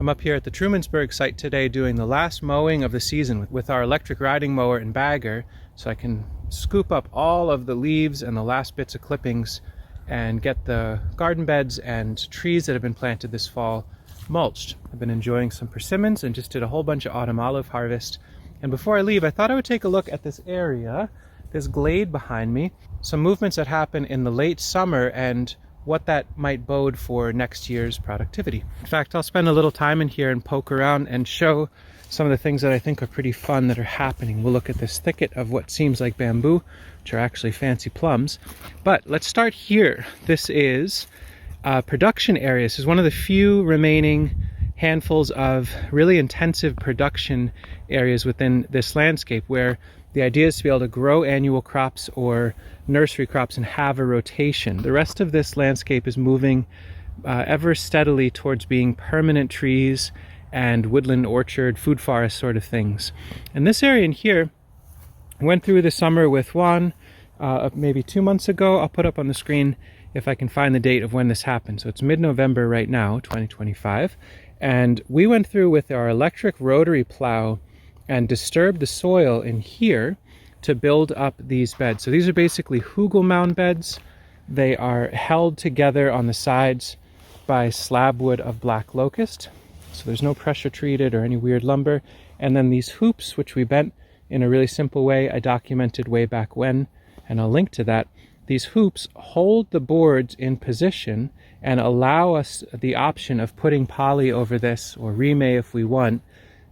I'm up here at the Trumansburg site today doing the last mowing of the season with our electric riding mower and bagger, so I can scoop up all of the leaves and the last bits of clippings and get the garden beds and trees that have been planted this fall mulched. I've been enjoying some persimmons and just did a whole bunch of autumn olive harvest. And before I leave, I thought I would take a look at this area, this glade behind me, some movements that happen in the late summer and what that might bode for next year's productivity. In fact, I'll spend a little time in here and poke around and show some of the things that I think are pretty fun that are happening. We'll look at this thicket of what seems like bamboo, which are actually fancy plums. But let's start here. This is production area. This is one of the few remaining handfuls of really intensive production areas within this landscape where the idea is to be able to grow annual crops or nursery crops and have a rotation. The rest of this landscape is moving ever steadily towards being permanent trees and woodland orchard, food forest sort of things. And this area in here went through the summer with Juan maybe 2 months ago. I'll put up on the screen if I can find the date of when this happened. So it's mid-November right now, 2025. And we went through with our electric rotary plow and disturbed the soil in here to build up these beds. So these are basically Hugelmound beds. They are held together on the sides by slab wood of black locust. So there's no pressure treated or any weird lumber. And then these hoops, which we bent in a really simple way, I documented way back when, and I'll link to that. These hoops hold the boards in position and allow us the option of putting poly over this or remay if we want.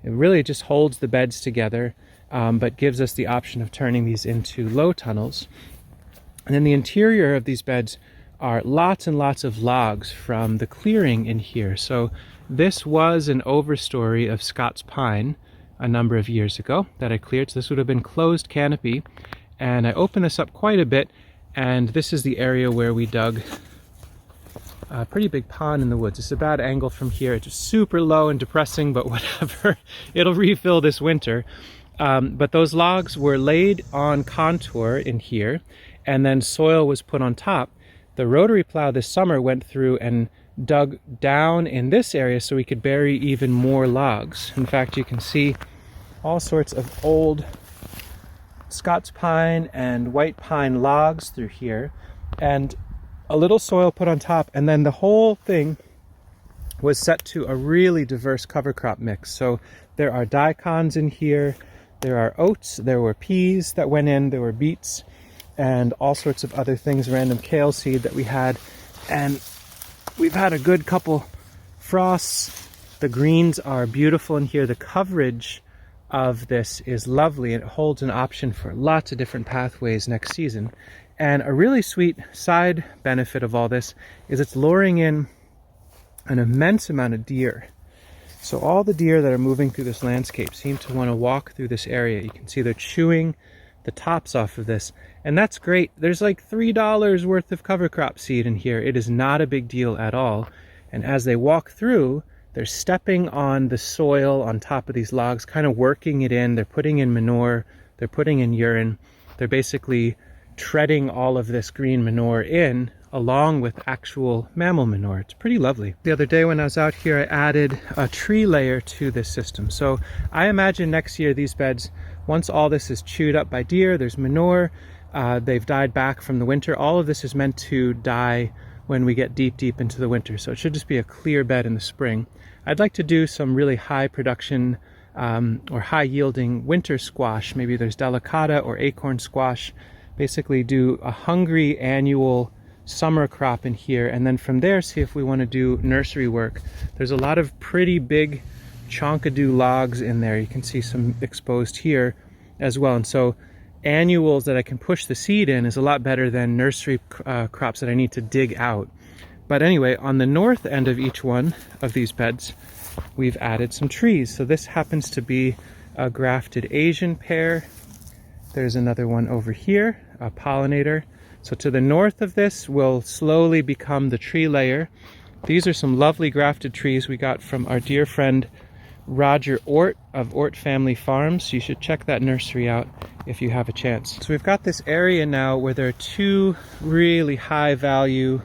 It really just holds the beds together, but gives us the option of turning these into low tunnels. And then the interior of these beds are lots and lots of logs from the clearing in here. So this was an overstory of Scots pine a number of years ago that I cleared. So this would have been closed canopy. And I opened this up quite a bit. And this is the area where we dug a pretty big pond in the woods. It's a bad angle from here. It's just super low and depressing, but whatever. It'll refill this winter. But those logs were laid on contour in here, and then soil was put on top. The rotary plow this summer went through and dug down in this area so we could bury even more logs. In fact, you can see all sorts of old Scots pine and white pine logs through here, and a little soil put on top, and then the whole thing was set to a really diverse cover crop mix. So there are daikons in here, there are oats, there were peas that went in, there were beets, and all sorts of other things, random kale seed that we had. And we've had a good couple frosts. The greens are beautiful in here. The coverage of this is lovely, and it holds an option for lots of different pathways next season. And a really sweet side benefit of all this is it's luring in an immense amount of deer. So all the deer that are moving through this landscape seem to want to walk through this area. You can see they're chewing the tops off of this, and that's great. There's like $3 worth of cover crop seed in here. It is not a big deal at all. And as they walk through, they're stepping on the soil on top of these logs, kind of working it in. They're putting in manure, they're putting in urine. They're basically treading all of this green manure in along with actual mammal manure. It's pretty lovely. The other day when I was out here, I added a tree layer to this system. So I imagine next year these beds, once all this is chewed up by deer, there's manure, they've died back from the winter. All of this is meant to die when we get deep into the winter. So it should just be a clear bed in the spring. I'd like to do some really high production or high yielding winter squash. Maybe there's delicata or acorn squash. Basically do a hungry annual summer crop in here, and then from there see if we want to do nursery work. There's a lot of pretty big chonkadoo logs in there. You can see some exposed here as well. And so annuals that I can push the seed in is a lot better than nursery crops that I need to dig out. But anyway, on the north end of each one of these beds, we've added some trees. So this happens to be a grafted Asian pear. There's another one over here, a pollinator. So to the north of this will slowly become the tree layer. These are some lovely grafted trees we got from our dear friend Roger Ort of Ort Family Farms. You should check that nursery out if you have a chance. So we've got this area now where there are two really high value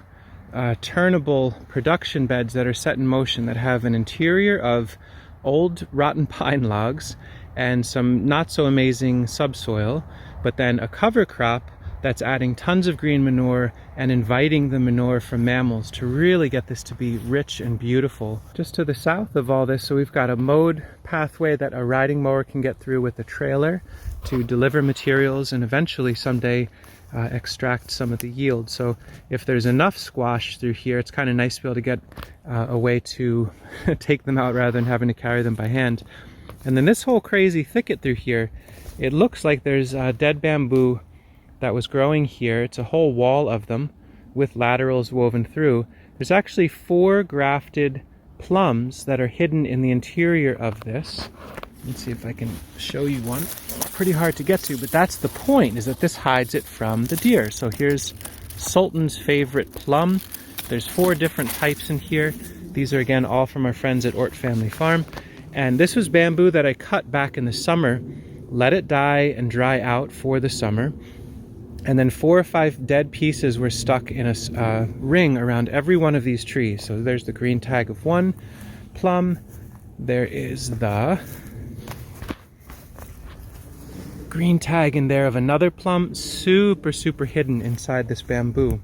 turnable production beds that are set in motion that have an interior of old rotten pine logs and some not so amazing subsoil, but then a cover crop that's adding tons of green manure and inviting the manure from mammals to really get this to be rich and beautiful. Just to the south of all this, so we've got a mowed pathway that a riding mower can get through with a trailer to deliver materials and eventually someday extract some of the yield. So if there's enough squash through here, it's kind of nice to be able to get a way to take them out rather than having to carry them by hand. And then this whole crazy thicket through here, it looks like there's dead bamboo that was growing here. It's a whole wall of them with laterals woven through. There's actually 4 grafted plums that are hidden in the interior of this. Let's see if I can show you one. Pretty hard to get to, but that's the point, is that this hides it from the deer. So here's Sultan's favorite plum. There's 4 different types in here. These are again all from our friends at Ort Family Farm. And this was bamboo that I cut back in the summer, let it die and dry out for the summer. And then 4 or 5 dead pieces were stuck in a ring around every one of these trees. So there's the green tag of one plum. There is the green tag in there of another plum, super hidden inside this bamboo.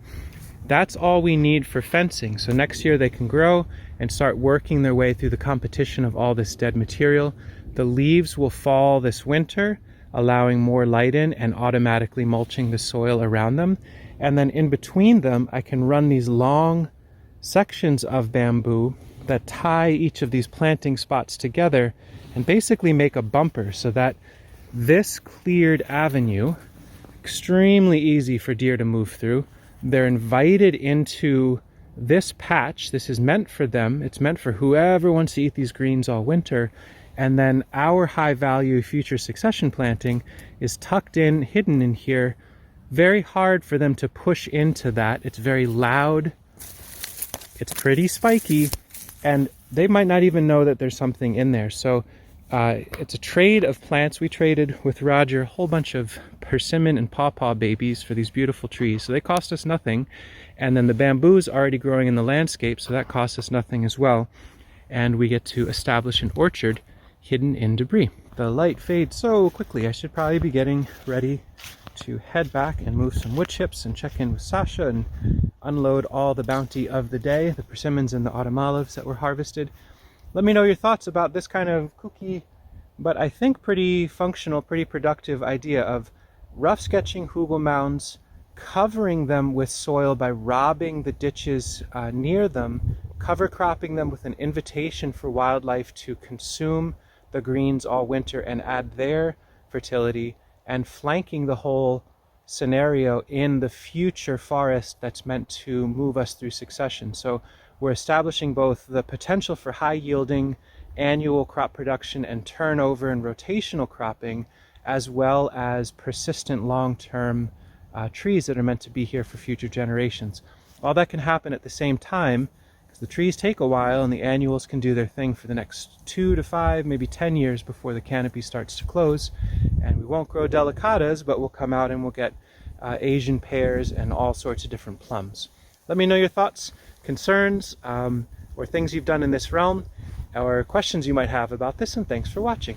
That's all we need for fencing. So next year they can grow and start working their way through the competition of all this dead material. The leaves will fall this winter, allowing more light in and automatically mulching the soil around them. And then in between them, I can run these long sections of bamboo that tie each of these planting spots together and basically make a bumper, so that this cleared avenue, extremely easy for deer to move through. They're invited into this patch. This is meant for them. It's meant for whoever wants to eat these greens all winter. And then our high value future succession planting is tucked in, hidden in here. Very hard for them to push into that. It's very loud. It's pretty spiky. And they might not even know that there's something in there. So it's a trade of plants. We traded with Roger a whole bunch of persimmon and pawpaw babies for these beautiful trees. So they cost us nothing. And then the bamboo's already growing in the landscape, so that costs us nothing as well. And we get to establish an orchard hidden in debris. The light fades so quickly. I should probably be getting ready to head back and move some wood chips and check in with Sasha and unload all the bounty of the day, the persimmons and the autumn olives that were harvested. Let me know your thoughts about this kind of kooky, but I think pretty functional, pretty productive idea of rough sketching Hugelmounds, covering them with soil by robbing the ditches near them, cover cropping them with an invitation for wildlife to consume the greens all winter and add their fertility, and flanking the whole scenario in the future forest that's meant to move us through succession. So we're establishing both the potential for high yielding annual crop production and turnover and rotational cropping, as well as persistent long-term trees that are meant to be here for future generations. All that can happen at the same time, because the trees take a while and the annuals can do their thing for the next 2 to 5, maybe 10 years before the canopy starts to close. And we won't grow delicatas, but we'll come out and we'll get Asian pears and all sorts of different plums. Let me know your thoughts, concerns, or things you've done in this realm, or questions you might have about this, and thanks for watching.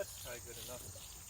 That's probably good enough.